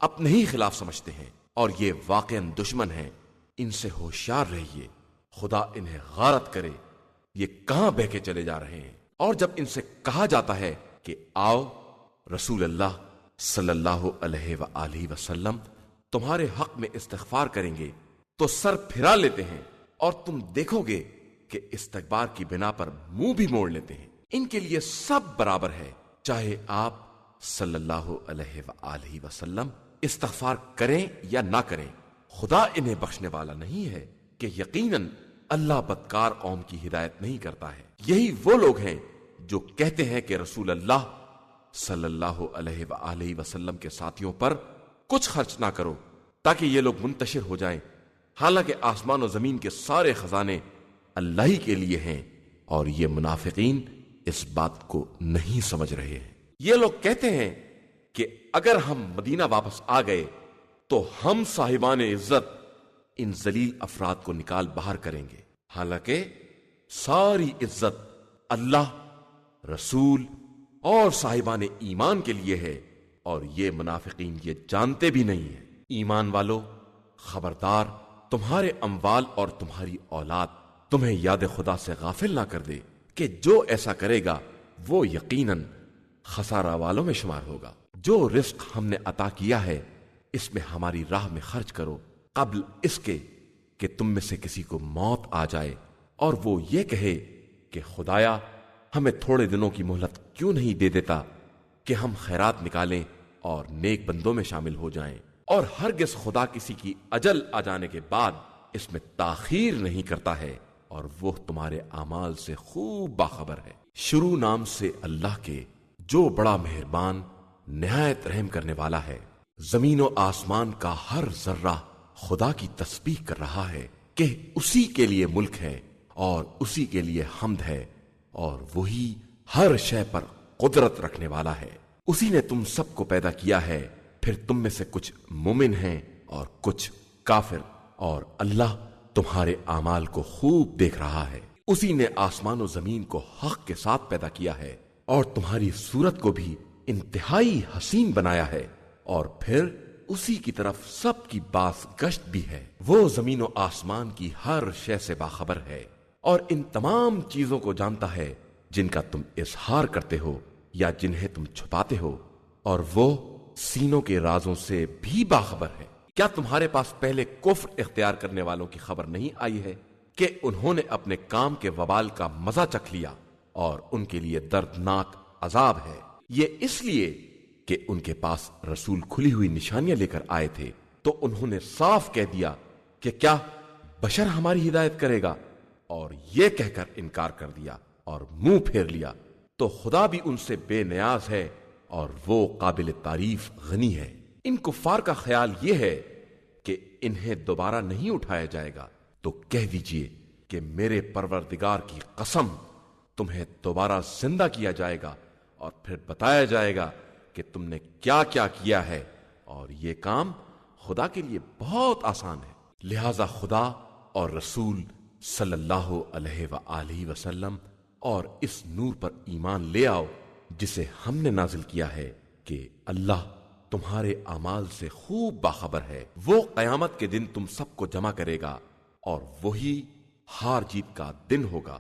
اپنے ہی خلاف سمجھتے ہیں اور یہ واقعاً دشمن ہیں۔ ان سے ہوشیار رہیے، خدا انہیں غارت کرے، یہ کہاں بہ کے چلے جا رہے ہیں۔ اور جب ان سے کہا جاتا ہے کہ آؤ رسول اللہ صلی اللہ علیہ وآلہ وسلم تمہارے حق میں استغفار کریں گے، تو سر پھرا لیتے ہیں اور تم دیکھو گے کہ استکبار کی بنا پر منہ بھی موڑ لیتے ہیں۔ ان کے لیے سب برابر ہے، چاہے آپ صلی اللہ علیہ وآلہ وسلم استغفار کریں یا نہ کریں، خدا انہیں بخشنے والا نہیں ہے کہ یقیناً اللہ بدکار قوم کی ہدایت نہیں کرتا ہے۔ یہی وہ لوگ ہیں جو کہتے ہیں کہ رسول اللہ صلی اللہ علیہ وآلہ وسلم کے ساتھیوں پر کچھ خرچ نہ کرو تاکہ یہ لوگ منتشر ہو جائیں، حالانکہ آسمان و زمین کے سارے خزانے اللہ ہی کے لیے ہیں، اور یہ منافقین اس بات کو نہیں سمجھ رہے ہیں۔ یہ لوگ کہتے ہیں کہ اگر ہم مدینہ واپس آ گئے تو ہم صاحبان عزت ان ذلیل افراد کو نکال باہر کریں گے، حالانکہ ساری عزت اللہ، رسول اور صاحبان ایمان کے لیے ہے، اور یہ منافقین یہ جانتے بھی نہیں ہیں۔ ایمان والو، خبردار تمہارے اموال اور تمہاری اولاد تمہیں یاد خدا سے غافل نہ کر دے کہ جو ایسا کرے گا وہ یقیناً خسارہ والوں میں شمار ہوگا۔ جو رزق ہم نے عطا کیا ہے اس میں ہماری راہ میں خرچ کرو، قبل اس کے کہ تم میں سے کسی کو موت آ جائے اور وہ یہ کہے کہ خدایا ہمیں تھوڑے دنوں کی مہلت کیوں نہیں دے دیتا کہ ہم خیرات نکالیں اور نیک بندوں میں شامل ہو جائیں۔ اور ہرگز خدا کسی کی اجل آ جانے کے بعد اس میں تاخیر نہیں کرتا ہے، اور وہ تمہارے اعمال سے خوب باخبر ہے۔ شروع نام سے اللہ کے جو بڑا مہربان نہایت رحم کرنے والا ہے۔ زمین و آسمان کا ہر ذرہ خدا کی تسبیح کر رہا ہے کہ اسی کے لیے ملک ہے اور اسی کے لیے حمد ہے، اور وہی ہر شے پر قدرت رکھنے والا ہے۔ اسی نے تم سب کو پیدا کیا ہے، پھر تم میں سے کچھ مومن ہیں اور کچھ کافر، اور اللہ تمہارے اعمال کو خوب دیکھ رہا ہے۔ اسی نے آسمان و زمین کو حق کے ساتھ پیدا کیا ہے اور تمہاری صورت کو بھی انتہائی حسین بنایا ہے، اور پھر اسی کی طرف سب کی باز گشت بھی ہے۔ وہ زمین و آسمان کی ہر شے سے باخبر ہے اور ان تمام چیزوں کو جانتا ہے جن کا تم اظہار کرتے ہو یا جنہیں تم چھپاتے ہو، اور وہ سینوں کے رازوں سے بھی باخبر ہے۔ کیا تمہارے پاس پہلے کفر اختیار کرنے والوں کی خبر نہیں آئی ہے کہ انہوں نے اپنے کام کے وبال کا مزہ چکھ لیا اور ان کے لیے دردناک عذاب ہے؟ یہ اس لیے کہ ان کے پاس رسول کھلی ہوئی نشانیاں لے کر آئے تھے، تو انہوں نے صاف کہہ دیا کہ کیا بشر ہماری ہدایت کرے گا، اور یہ کہہ کر انکار کر دیا اور منہ پھیر لیا۔ تو خدا بھی ان سے بے نیاز ہے اور وہ قابل تعریف غنی ہے۔ ان کفار کا خیال یہ ہے کہ انہیں دوبارہ نہیں اٹھایا جائے گا، تو کہہ دیجئے کہ میرے پروردگار کی قسم تمہیں دوبارہ زندہ کیا جائے گا اور پھر بتایا جائے گا کہ تم نے کیا کیا کیا ہے، اور یہ کام خدا کے لیے بہت آسان ہے۔ لہذا خدا اور رسول صلی اللہ علیہ وآلہ وسلم اور اس نور پر ایمان لے آؤ جسے ہم نے نازل کیا ہے، کہ اللہ تمہارے اعمال سے خوب باخبر ہے۔ وہ قیامت کے دن تم سب کو جمع کرے گا، اور وہی ہار جیت کا دن ہوگا،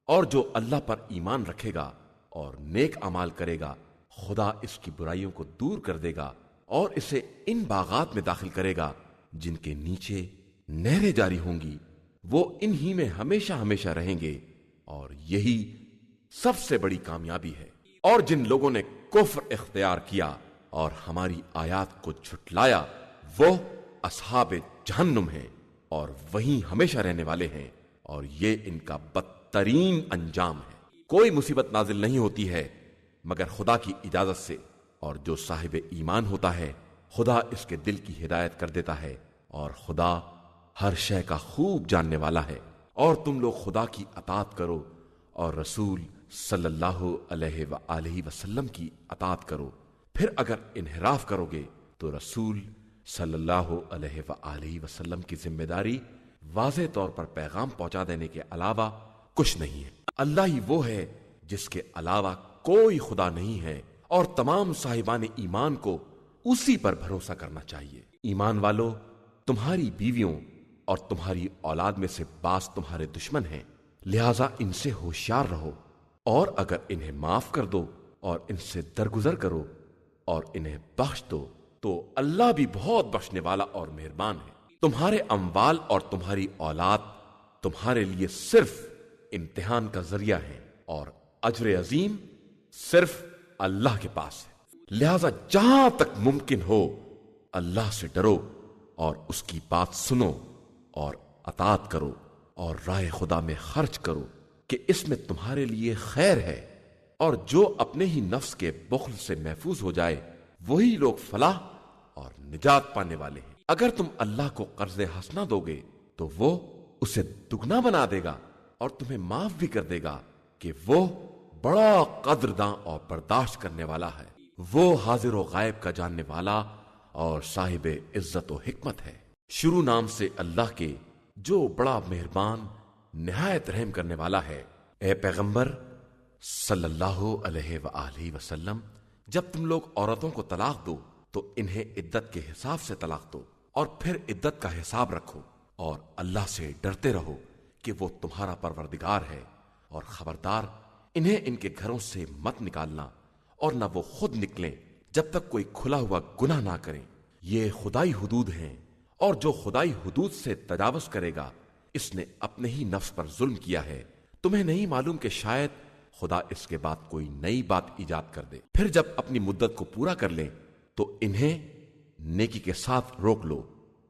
اور جو اللہ پر ایمان رکھے گا اور نیک اعمال کرے گا، خدا اس کی برائیوں کو دور کر دے گا اور اسے ان باغات میں داخل کرے گا جن کے نیچے نہریں جاری ہوں گی، وہ انہی میں ہمیشہ ہمیشہ رہیں گے، اور یہی سب سے بڑی کامیابی ہے۔ اور جن لوگوں نے کفر اختیار کیا اور ہماری آیات کو جھٹلایا وہ اصحاب جہنم ہیں اور وہیں ہمیشہ رہنے والے ہیں، اور یہ ان کا بدترین انجام ہے۔ کوئی مصیبت نازل نہیں ہوتی ہے مگر خدا کی اجازت سے، اور جو صاحب ایمان ہوتا ہے خدا اس کے دل کی ہدایت کر دیتا ہے، اور خدا ہر شے کا خوب جاننے والا ہے۔ اور تم لوگ خدا کی اطاعت کرو اور رسول صلی اللہ علیہ وآلہ وسلم کی اطاعت کرو، پھر اگر انحراف کرو گے تو رسول صلی اللہ علیہ وآلہ وسلم کی ذمہ داری واضح طور پر پیغام پہنچا دینے کے علاوہ کچھ نہیں ہے۔ اللہ ہی وہ ہے جس کے علاوہ کوئی خدا نہیں ہے، اور تمام صاحبان ایمان کو اسی پر بھروسہ کرنا چاہیے۔ ایمان والو، تمہاری بیویوں اور تمہاری اولاد میں سے بعض تمہارے دشمن ہیں، لہذا ان سے ہوشیار رہو، اور اگر انہیں معاف کر دو اور ان سے درگزر کرو اور انہیں بخش دو تو اللہ بھی بہت بخشنے والا اور مہربان ہے۔ تمہارے اموال اور تمہاری اولاد تمہارے لیے صرف امتحان کا ذریعہ ہے، اور اجر عظیم صرف اللہ کے پاس ہے، لہذا جہاں تک ممکن ہو اللہ سے ڈرو اور اس کی بات سنو اور اطاعت کرو، اور راہ خدا میں خرچ کرو کہ اس میں تمہارے لیے خیر ہے، اور جو اپنے ہی نفس کے بخل سے محفوظ ہو جائے وہی لوگ فلاح اور نجات پانے والے ہیں۔ اگر تم اللہ کو قرض حسنہ دو گے تو وہ اسے دگنا بنا دے گا اور تمہیں معاف بھی کر دے گا کہ وہ بڑا قدرداں اور برداشت کرنے والا ہے۔ وہ حاضر و غائب کا جاننے والا اور صاحب عزت و حکمت ہے۔ شروع نام سے اللہ کے جو بڑا مہربان نہایت رحم کرنے والا ہے۔ اے پیغمبر صلی اللہ علیہ وآلہ وسلم، جب تم لوگ عورتوں کو طلاق دو تو انہیں عدت کے حساب سے طلاق دو، اور پھر عدت کا حساب رکھو، اور اللہ سے ڈرتے رہو کہ وہ تمہارا پروردگار ہے، اور خبردار انہیں ان کے گھروں سے مت نکالنا، اور نہ وہ خود نکلیں جب تک کوئی کھلا ہوا گناہ نہ کریں۔ یہ خدائی حدود ہیں، اور جو خدائی حدود سے تجاوز کرے گا اس نے اپنے ہی نفس پر ظلم کیا ہے۔ تمہیں نہیں معلوم کہ شاید خدا اس کے بعد کوئی نئی بات ایجاد کر دے۔ پھر جب اپنی مدت کو پورا کر لیں تو انہیں نیکی کے ساتھ روک لو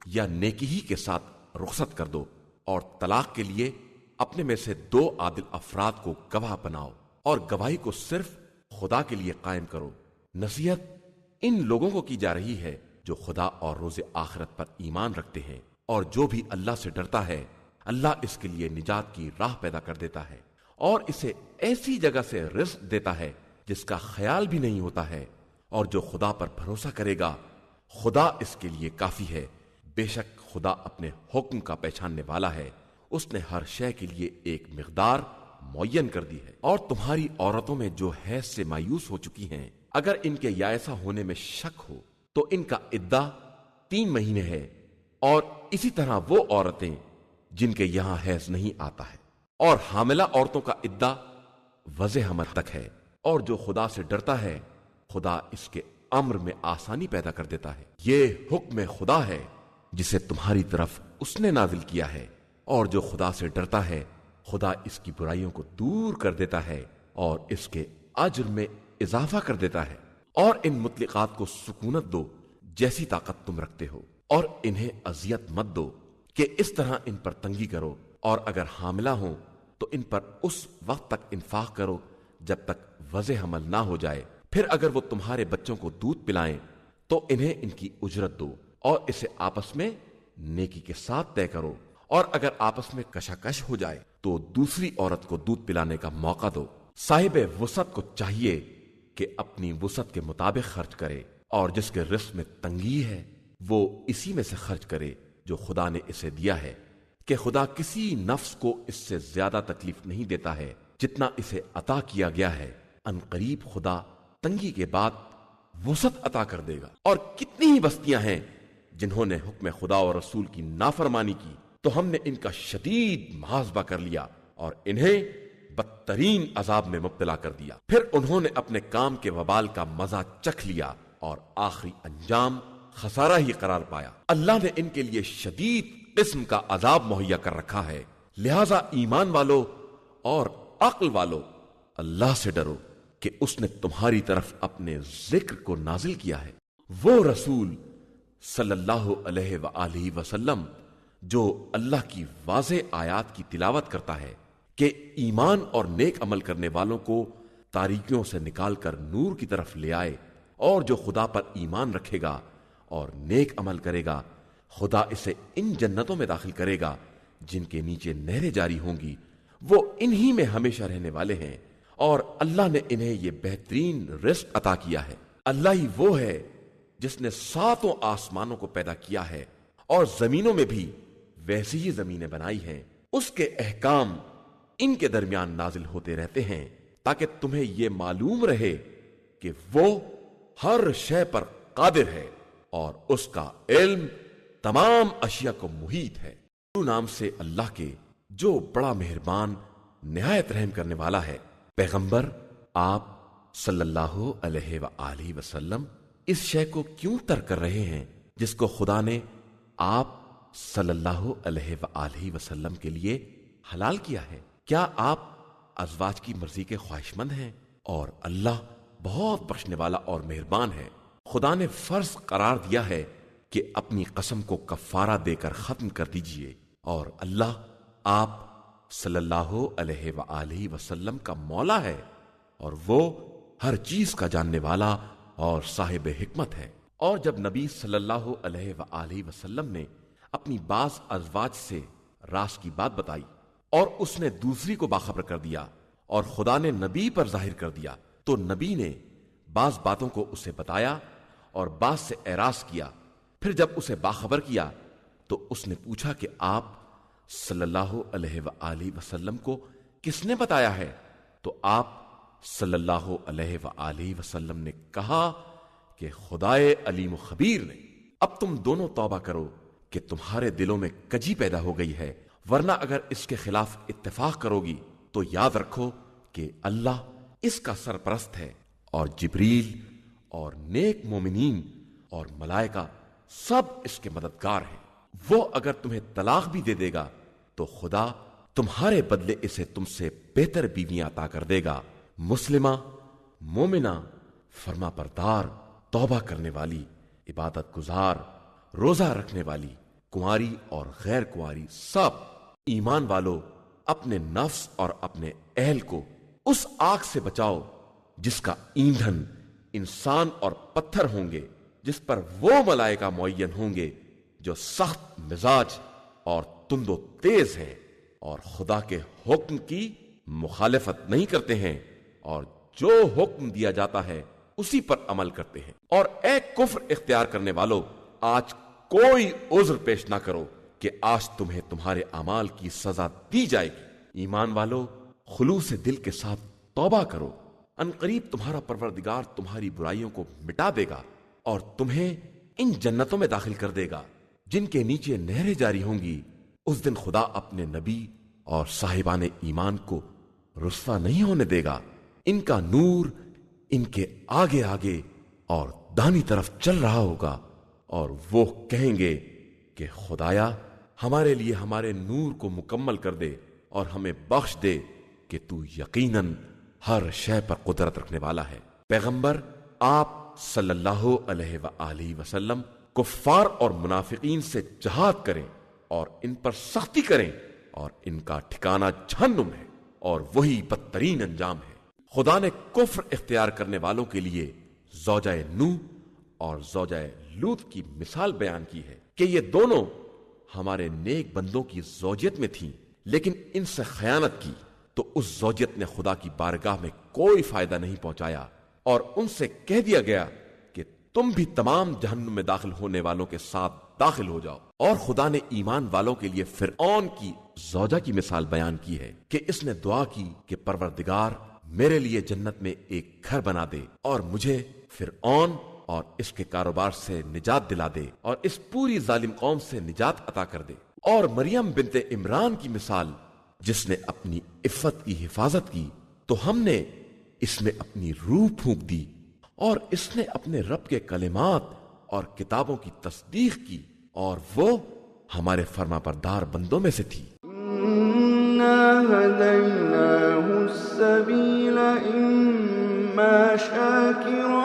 یا نیکی ہی کے ساتھ رخصت کر دو، اور طلاق کے لیے اپنے میں سے 2 عادل افراد کو گواہ بناؤ، اور گواہی کو صرف خدا کے لیے قائم کرو۔ نصیحت ان لوگوں کو کی جا رہی ہے جو خدا اور روز آخرت پر ایمان رکھتے ہیں، اور جو بھی اللہ سے ڈرتا ہے اللہ اس کے لیے نجات کی راہ پیدا کر دیتا ہے، اور اسے ایسی جگہ سے رزق دیتا ہے جس کا خیال بھی نہیں ہوتا ہے، اور جو خدا پر بھروسہ کرے گا خدا اس کے لیے کافی ہے۔ بے شک خدا اپنے حکم کا پہچاننے والا ہے، اس نے ہر شے کے لیے ایک مقدار معین کر دی ہے۔ اور تمہاری عورتوں میں جو حیض سے مایوس ہو چکی ہیں، اگر ان کے یائسہ ہونے میں شک ہو تو ان کا عدہ 3 مہینے ہے، اور اسی طرح وہ عورتیں جن کے یہاں حیض نہیں آتا ہے، اور حاملہ عورتوں کا عدہ وضع حمل تک ہے۔ اور جو خدا سے ڈرتا ہے خدا اس کے امر میں آسانی پیدا کر دیتا ہے۔ یہ حکم خدا ہے جسے تمہاری طرف اس نے نازل کیا ہے، اور جو خدا سے ڈرتا ہے خدا اس کی برائیوں کو دور کر دیتا ہے اور اس کے اجر میں اضافہ کر دیتا ہے۔ اور ان مطلقات کو سکونت دو جیسی طاقت تم رکھتے ہو، اور انہیں اذیت مت دو کہ اس طرح ان پر تنگی کرو، اور اگر حاملہ ہوں تو ان پر اس وقت تک انفاق کرو جب تک وضع حمل نہ ہو جائے۔ پھر اگر وہ تمہارے بچوں کو دودھ پلائیں تو انہیں ان کی اجرت دو، اور اسے آپس میں نیکی کے ساتھ طے کرو۔ اور اگر آپس میں کشاکش ہو جائے تو دوسری عورت کو دودھ پلانے کا موقع دو۔ صاحب وسعت کو چاہیے کہ اپنی وسعت کے مطابق خرچ کرے، اور جس کے رزق میں تنگی ہے وہ اسی میں سے خرچ کرے جو خدا نے اسے دیا ہے، کہ خدا کسی نفس کو اس سے زیادہ تکلیف نہیں دیتا ہے جتنا اسے عطا کیا گیا ہے۔ ان قریب خدا تنگی کے بعد وسعت عطا کر دے گا۔ اور کتنی ہی بستیاں ہیں جنہوں نے حکم خدا اور رسول کی نافرمانی کی تو ہم نے ان کا شدید محاسبہ کر لیا اور انہیں بدترین عذاب میں مبتلا کر دیا۔ پھر انہوں نے اپنے کام کے وبال کا مزہ چکھ لیا اور آخری انجام خسارہ ہی قرار پایا۔ اللہ نے ان کے لیے شدید قسم کا عذاب مہیا کر رکھا ہے، لہذا ایمان والو اور عقل والو اللہ سے ڈرو کہ اس نے تمہاری طرف اپنے ذکر کو نازل کیا ہے، وہ رسول صلی اللہ علیہ وآلہ وسلم جو اللہ کی واضح آیات کی تلاوت کرتا ہے کہ ایمان اور نیک عمل کرنے والوں کو تاریکیوں سے نکال کر نور کی طرف لے آئے، اور جو خدا پر ایمان رکھے گا اور نیک عمل کرے گا خدا اسے ان جنتوں میں داخل کرے گا جن کے نیچے نہریں جاری ہوں گی، وہ انہی میں ہمیشہ رہنے والے ہیں، اور اللہ نے انہیں یہ بہترین رزق عطا کیا ہے۔ اللہ ہی وہ ہے جس نے ساتوں آسمانوں کو پیدا کیا ہے اور زمینوں میں بھی ویسی ہی زمینیں بنائی ہیں، اس کے احکام ان کے درمیان نازل ہوتے رہتے ہیں تاکہ تمہیں یہ معلوم رہے کہ وہ ہر شے پر قادر ہے اور اس کا علم تمام اشیاء کو محیط ہے۔ نام سے اللہ کے جو بڑا مہربان نہایت رحم کرنے والا ہے۔ پیغمبر آپ صلی اللہ علیہ وآلہ وسلم اس شے کو کیوں ترک کر رہے ہیں جس کو خدا نے آپ صلی اللہ علیہ وآلہ وسلم کے لیے حلال کیا ہے؟ کیا آپ ازواج کی مرضی کے خواہش مند ہیں؟ اور اللہ بہت بخشنے والا اور مہربان ہے۔ خدا نے فرض قرار دیا ہے کہ اپنی قسم کو کفارہ دے کر ختم کر دیجئے، اور اللہ آپ صلی اللہ علیہ وآلہ وسلم کا مولا ہے، اور وہ ہر چیز کا جاننے والا اور صاحب حکمت ہے۔ اور جب نبی صلی اللہ علیہ وآلہ وسلم نے اپنی بعض ازواج سے راز کی بات بتائی اور اس نے دوسری کو باخبر کر دیا اور خدا نے نبی پر ظاہر کر دیا، تو نبی نے بعض باتوں کو اسے بتایا اور بعض سے اعراض کیا۔ پھر جب اسے باخبر کیا تو اس نے پوچھا کہ آپ صلی اللہ علیہ وآلہ وسلم کو کس نے بتایا ہے؟ تو آپ صلی اللہ علیہ وآلہ وسلم نے کہا کہ خدائے علیم و خبیر نے۔ اب تم دونوں توبہ کرو کہ تمہارے دلوں میں کجی پیدا ہو گئی ہے، ورنہ اگر اس کے خلاف اتفاق کرو گی تو یاد رکھو کہ اللہ اس کا سرپرست ہے، اور جبریل اور نیک مومنین اور ملائکہ سب اس کے مددگار ہیں۔ وہ اگر تمہیں طلاق بھی دے دے گا تو خدا تمہارے بدلے اسے تم سے بہتر بیویاں عطا کر دے گا، مسلمہ، مومنہ، فرما بردار، توبہ کرنے والی، عبادت گزار، روزہ رکھنے والی، کنواری اور غیر کنواری، سب ایمان والو اپنے نفس اور اپنے اہل کو اس آگ سے بچاؤ جس کا ایندھن انسان اور پتھر ہوں گے، جس پر وہ ملائکہ معین ہوں گے جو سخت مزاج اور تند و تیز ہیں اور خدا کے حکم کی مخالفت نہیں کرتے ہیں، اور جو حکم دیا جاتا ہے اسی پر عمل کرتے ہیں۔ اور اے کفر اختیار کرنے والو، آج کوئی عذر پیش نہ کرو کہ آج تمہیں تمہارے اعمال کی سزا دی جائے گی۔ ایمان والو، خلوص دل کے ساتھ توبہ کرو، ان قریب تمہارا پروردگار تمہاری برائیوں کو مٹا دے گا اور تمہیں ان جنتوں میں داخل کر دے گا جن کے نیچے نہریں جاری ہوں گی۔ اس دن خدا اپنے نبی اور صاحبان ایمان کو رسوا نہیں ہونے دے گا، ان کا نور ان کے آگے آگے اور دانی طرف چل رہا ہوگا، اور وہ کہیں گے کہ خدایا ہمارے لیے ہمارے نور کو مکمل کر دے اور ہمیں بخش دے کہ تو یقیناً ہر شے پر قدرت رکھنے والا ہے۔ پیغمبر آپ صلی اللہ علیہ وآلہ وسلم کفار اور منافقین سے جہاد کریں اور ان پر سختی کریں، اور ان کا ٹھکانہ جہنم ہے اور وہی بدترین انجام ہے۔ خدا نے کفر اختیار کرنے والوں کے لیے زوجہ نوح اور زوجہ لوط کی مثال بیان کی ہے کہ یہ دونوں ہمارے نیک بندوں کی زوجیت میں تھیں، لیکن ان سے خیانت کی تو اس زوجیت نے خدا کی بارگاہ میں کوئی فائدہ نہیں پہنچایا، اور ان سے کہہ دیا گیا کہ تم بھی تمام جہنم میں داخل ہونے والوں کے ساتھ داخل ہو جاؤ۔ اور خدا نے ایمان والوں کے لیے فرعون کی زوجہ کی مثال بیان کی ہے کہ اس نے دعا کی کہ پروردگار میرے لیے جنت میں ایک گھر بنا دے اور مجھے فرعون اور اس کے کاروبار سے نجات دلا دے اور اس پوری ظالم قوم سے نجات عطا کر دے۔ اور مریم بنت عمران کی مثال، جس نے اپنی عفت کی حفاظت کی تو ہم نے اس میں اپنی روح پھونک دی، اور اس نے اپنے رب کے کلمات اور کتابوں کی تصدیق کی، اور وہ ہمارے فرما بردار بندوں میں سے تھی۔ إِنَّا هَدَيْنَاهُ السَّبِيلَ إِمَّا إما شاكرا